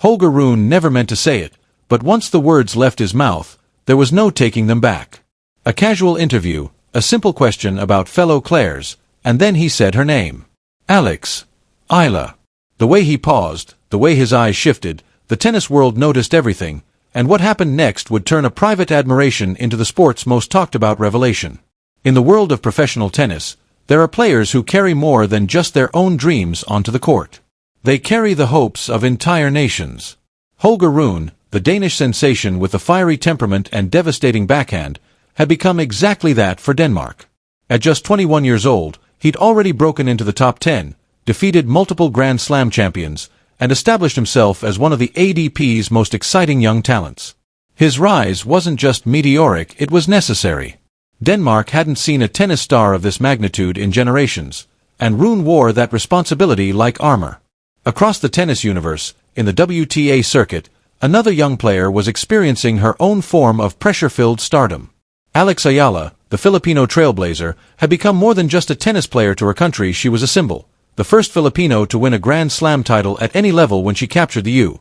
Holger Rune never meant to say it, but once the words left his mouth, there was no taking them back. A casual interview, a simple question about fellow Claires, and then he said her name. Alex Eala. The way he paused, the way his eyes shifted, the tennis world noticed everything, and what happened next would turn a private admiration into the sport's most talked about revelation. In the world of professional tennis, there are players who carry more than just their own dreams onto the court. They carry the hopes of entire nations. Holger Rune, the Danish sensation with a fiery temperament and devastating backhand, had become exactly that for Denmark. At just 21 years old, he'd already broken into the top 10, defeated multiple Grand Slam champions, and established himself as one of the ATP's most exciting young talents. His rise wasn't just meteoric, it was necessary. Denmark hadn't seen a tennis star of this magnitude in generations, and Rune wore that responsibility like armor. Across the tennis universe, in the WTA circuit, another young player was experiencing her own form of pressure-filled stardom. Alex Eala, the Filipino trailblazer, had become more than just a tennis player to her country. She was a symbol, the first Filipino to win a Grand Slam title at any level when she captured the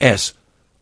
U.S.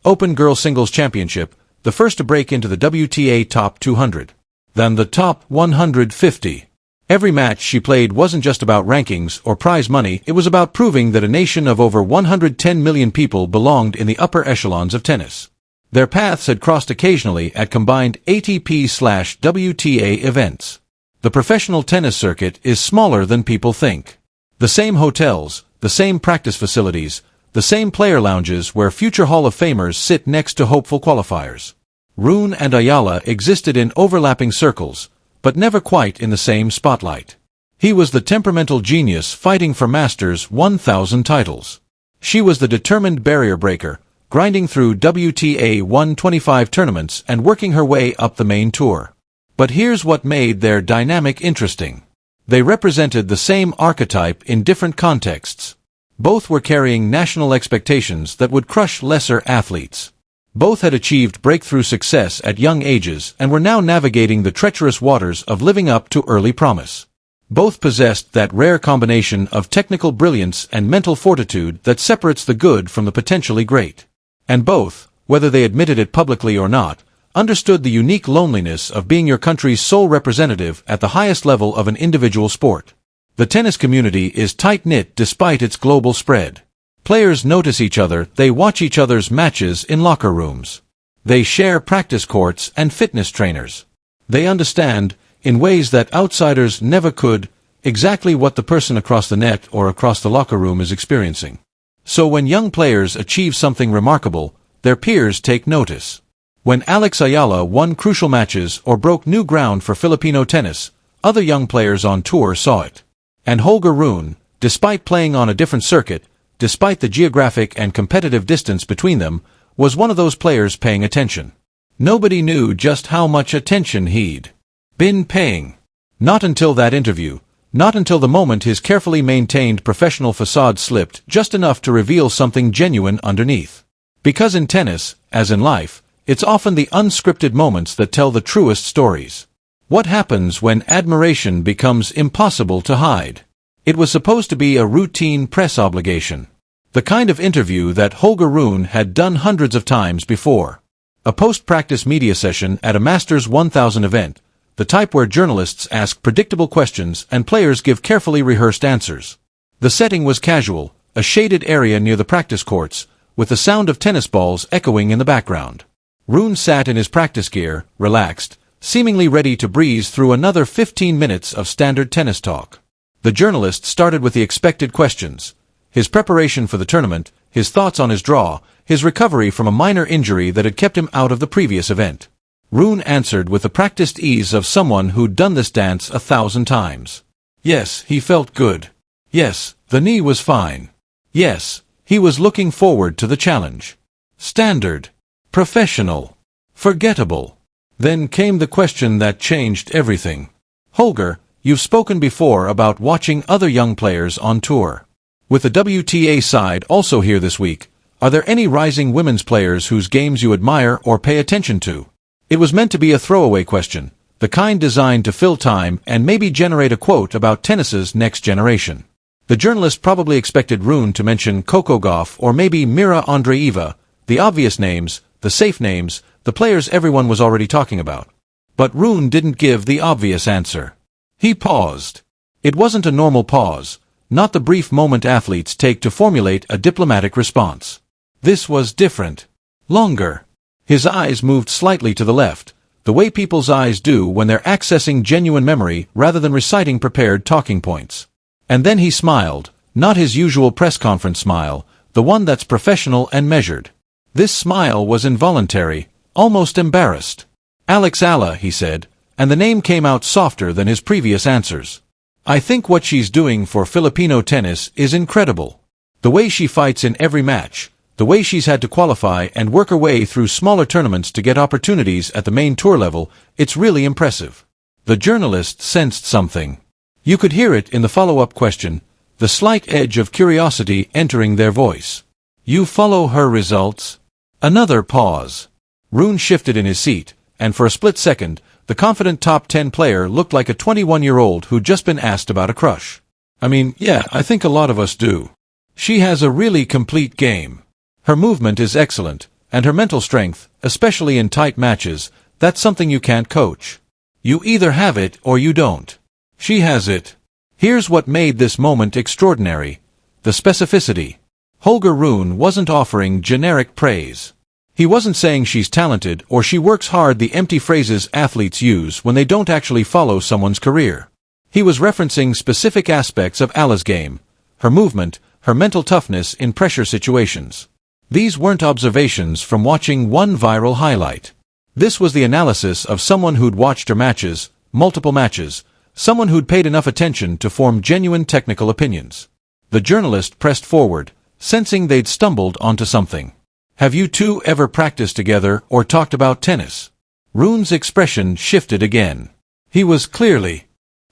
Open Girls Singles Championship, the first to break into the WTA Top 200. Then the Top 150. Every match she played wasn't just about rankings or prize money, it was about proving that a nation of over 110 million people belonged in the upper echelons of tennis. Their paths had crossed occasionally at combined ATP/WTA events. The professional tennis circuit is smaller than people think. The same hotels, the same practice facilities, the same player lounges where future Hall of Famers sit next to hopeful qualifiers. Rune and Eala existed in overlapping circles, but never quite in the same spotlight. He was the temperamental genius fighting for Masters 1000 titles. She was the determined barrier breaker, grinding through WTA 125 tournaments and working her way up the main tour. But here's what made their dynamic interesting. They represented the same archetype in different contexts. Both were carrying national expectations that would crush lesser athletes. Both had achieved breakthrough success at young ages and were now navigating the treacherous waters of living up to early promise. Both possessed that rare combination of technical brilliance and mental fortitude that separates the good from the potentially great. And both, whether they admitted it publicly or not, understood the unique loneliness of being your country's sole representative at the highest level of an individual sport. The tennis community is tight-knit despite its global spread. Players notice each other, they watch each other's matches in locker rooms. They share practice courts and fitness trainers. They understand, in ways that outsiders never could, exactly what the person across the net or across the locker room is experiencing. So when young players achieve something remarkable, their peers take notice. When Alex Eala won crucial matches or broke new ground for Filipino tennis, other young players on tour saw it. And Holger Rune, despite playing on a different circuit, despite the geographic and competitive distance between them, was one of those players paying attention. Nobody knew just how much attention he'd been paying. Not until that interview, not until the moment his carefully maintained professional facade slipped just enough to reveal something genuine underneath. Because in tennis, as in life, it's often the unscripted moments that tell the truest stories. What happens when admiration becomes impossible to hide? It was supposed to be a routine press obligation. The kind of interview that Holger Rune had done hundreds of times before. A post-practice media session at a Masters 1000 event, the type where journalists ask predictable questions and players give carefully rehearsed answers. The setting was casual, a shaded area near the practice courts, with the sound of tennis balls echoing in the background. Rune sat in his practice gear, relaxed, seemingly ready to breeze through another 15 minutes of standard tennis talk. The journalist started with the expected questions: his preparation for the tournament, his thoughts on his draw, his recovery from a minor injury that had kept him out of the previous event. Rune answered with the practiced ease of someone who'd done this dance 1,000 times. Yes, he felt good. Yes, the knee was fine. Yes, he was looking forward to the challenge. Standard. Professional. Forgettable. Then came the question that changed everything. Holger, you've spoken before about watching other young players on tour. With the WTA side also here this week, are there any rising women's players whose games you admire or pay attention to? It was meant to be a throwaway question, the kind designed to fill time and maybe generate a quote about tennis's next generation. The journalist probably expected Rune to mention Coco Gauff or maybe Mira Andreeva, the obvious names, the safe names, the players everyone was already talking about. But Rune didn't give the obvious answer. He paused. It wasn't a normal pause, not the brief moment athletes take to formulate a diplomatic response. This was different. Longer. His eyes moved slightly to the left, the way people's eyes do when they're accessing genuine memory rather than reciting prepared talking points. And then he smiled, not his usual press conference smile, the one that's professional and measured. This smile was involuntary, almost embarrassed. Alex Eala, he said, and the name came out softer than his previous answers. I think what she's doing for Filipino tennis is incredible. The way she fights in every match, the way she's had to qualify and work her way through smaller tournaments to get opportunities at the main tour level, it's really impressive. The journalist sensed something. You could hear it in the follow-up question, the slight edge of curiosity entering their voice. You follow her results? Another pause. Rune shifted in his seat, and for a split second, the confident top 10 player looked like a 21-year-old who'd just been asked about a crush. I mean, yeah, I think a lot of us do. She has a really complete game. Her movement is excellent, and her mental strength, especially in tight matches, that's something you can't coach. You either have it or you don't. She has it. Here's what made this moment extraordinary. The specificity. Holger Rune wasn't offering generic praise. He wasn't saying she's talented or she works hard, the empty phrases athletes use when they don't actually follow someone's career. He was referencing specific aspects of Eala's game, her movement, her mental toughness in pressure situations. These weren't observations from watching one viral highlight. This was the analysis of someone who'd watched her matches, multiple matches, someone who'd paid enough attention to form genuine technical opinions. The journalist pressed forward, sensing they'd stumbled onto something. Have you two ever practiced together or talked about tennis? Rune's expression shifted again. He was clearly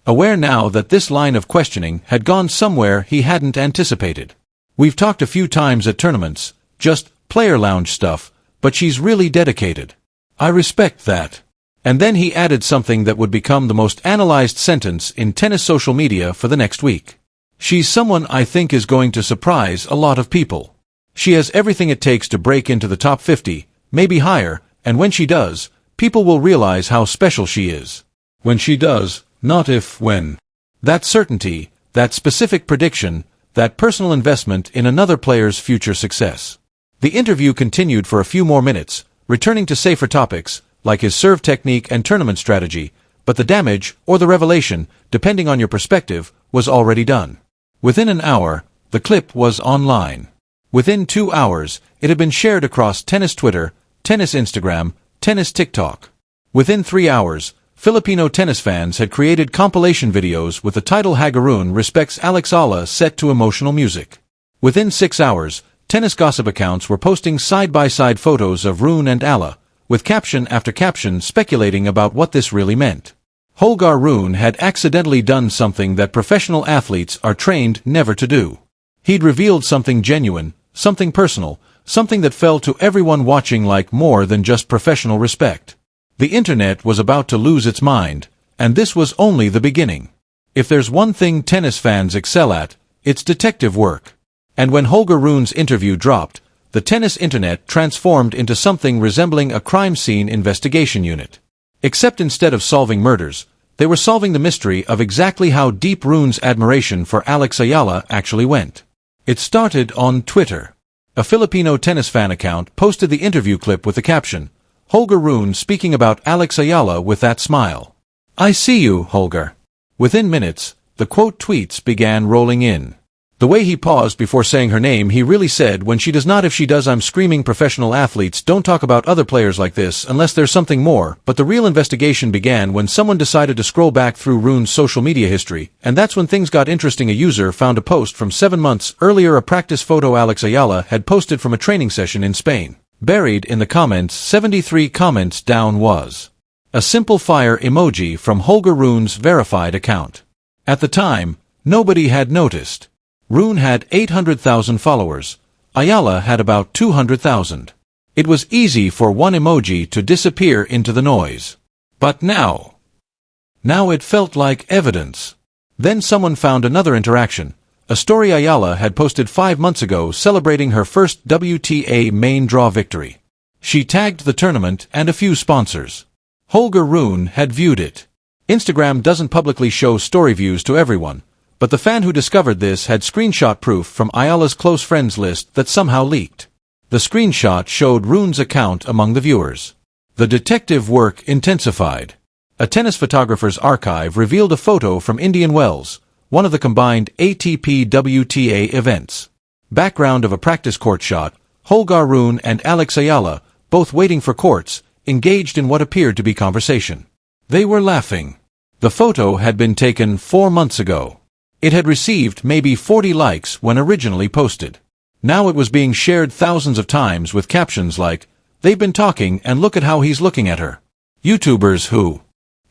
aware now that this line of questioning had gone somewhere he hadn't anticipated. We've talked a few times at tournaments, just player lounge stuff, but she's really dedicated. I respect that. And then he added something that would become the most analyzed sentence in tennis social media for the next week. She's someone I think is going to surprise a lot of people. She has everything it takes to break into the top 50, maybe higher, and when she does, people will realize how special she is. When she does, not if, when. That certainty, that specific prediction, that personal investment in another player's future success. The interview continued for a few more minutes, returning to safer topics, like his serve technique and tournament strategy, but the damage, or the revelation, depending on your perspective, was already done. Within an hour, the clip was online. Within 2 hours, it had been shared across tennis Twitter, tennis Instagram, tennis TikTok. Within 3 hours, Filipino tennis fans had created compilation videos with the title Holger Rune respects Alex Eala set to emotional music. Within 6 hours, tennis gossip accounts were posting side-by-side photos of Rune and Eala, with caption after caption speculating about what this really meant. Holger Rune had accidentally done something that professional athletes are trained never to do. He'd revealed something genuine, something personal, something that fell to everyone watching like more than just professional respect. The internet was about to lose its mind, and this was only the beginning. If there's one thing tennis fans excel at, it's detective work. And when Holger Rune's interview dropped, the tennis internet transformed into something resembling a crime scene investigation unit. Except instead of solving murders, they were solving the mystery of exactly how deep Rune's admiration for Alex Eala actually went. It started on Twitter. A Filipino tennis fan account posted the interview clip with the caption, Holger Rune speaking about Alex Eala with that smile. I see you, Holger. Within minutes, the quote tweets began rolling in. The way he paused before saying her name, he really said, when she does not, if she does, I'm screaming professional athletes don't talk about other players like this unless there's something more. But the real investigation began when someone decided to scroll back through Rune's social media history, and that's when things got interesting. A user found a post from 7 months earlier, a practice photo Alex Eala had posted from a training session in Spain. Buried in the comments, 73 comments down, was a simple fire emoji from Holger Rune's verified account. At the time, nobody had noticed. Rune had 800,000 followers. Eala had about 200,000. It was easy for one emoji to disappear into the noise. But now it felt like evidence. Then someone found another interaction, A story Eala had posted 5 months ago celebrating her first WTA main draw victory. She tagged the tournament and a few sponsors. Holger Rune had viewed it. Instagram doesn't publicly show story views to everyone, but the fan who discovered this had screenshot proof from Eala's close friends list that somehow leaked. The screenshot showed Rune's account among the viewers. The detective work intensified. A tennis photographer's archive revealed a photo from Indian Wells, one of the combined ATP WTA events. Background of a practice court shot, Holger Rune and Alex Eala, both waiting for courts, engaged in what appeared to be conversation. They were laughing. The photo had been taken 4 months ago. It had received maybe 40 likes when originally posted. Now it was being shared thousands of times with captions like, "They've been talking and look at how he's looking at her." YouTubers who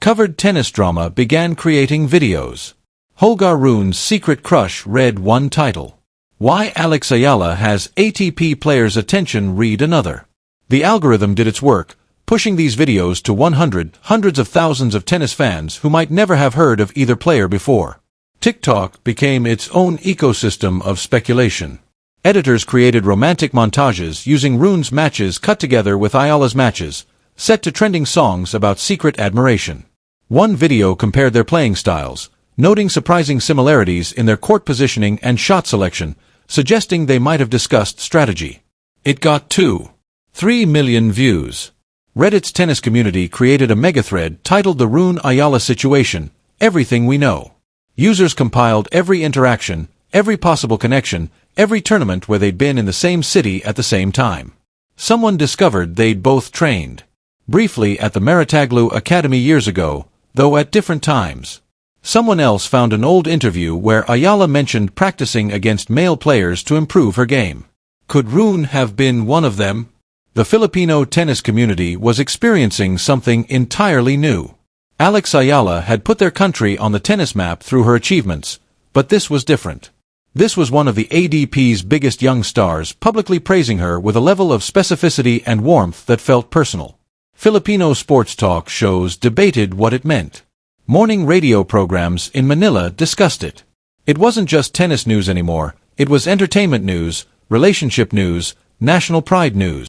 covered tennis drama began creating videos. Holger Rune's secret crush read one title. Why Alex Eala has ATP players' attention read another. The algorithm did its work, pushing these videos to hundreds of thousands of tennis fans who might never have heard of either player before. TikTok became its own ecosystem of speculation. Editors created romantic montages using Rune's matches cut together with Eala's matches, set to trending songs about secret admiration. One video compared their playing styles, noting surprising similarities in their court positioning and shot selection, suggesting they might have discussed strategy. It got 2.3 million views. Reddit's tennis community created a megathread titled The Rune Eala Situation, Everything We Know. Users compiled every interaction, every possible connection, every tournament where they'd been in the same city at the same time. Someone discovered they'd both trained briefly at the Maritaglu Academy years ago, though at different times. Someone else found an old interview where Eala mentioned practicing against male players to improve her game. Could Rune have been one of them? The Filipino tennis community was experiencing something entirely new. Alex Eala had put their country on the tennis map through her achievements, but this was different. This was one of the ADP's biggest young stars publicly praising her with a level of specificity and warmth that felt personal. Filipino sports talk shows debated what it meant. Morning radio programs in Manila discussed it. It wasn't just tennis news anymore, it was entertainment news, relationship news, national pride news.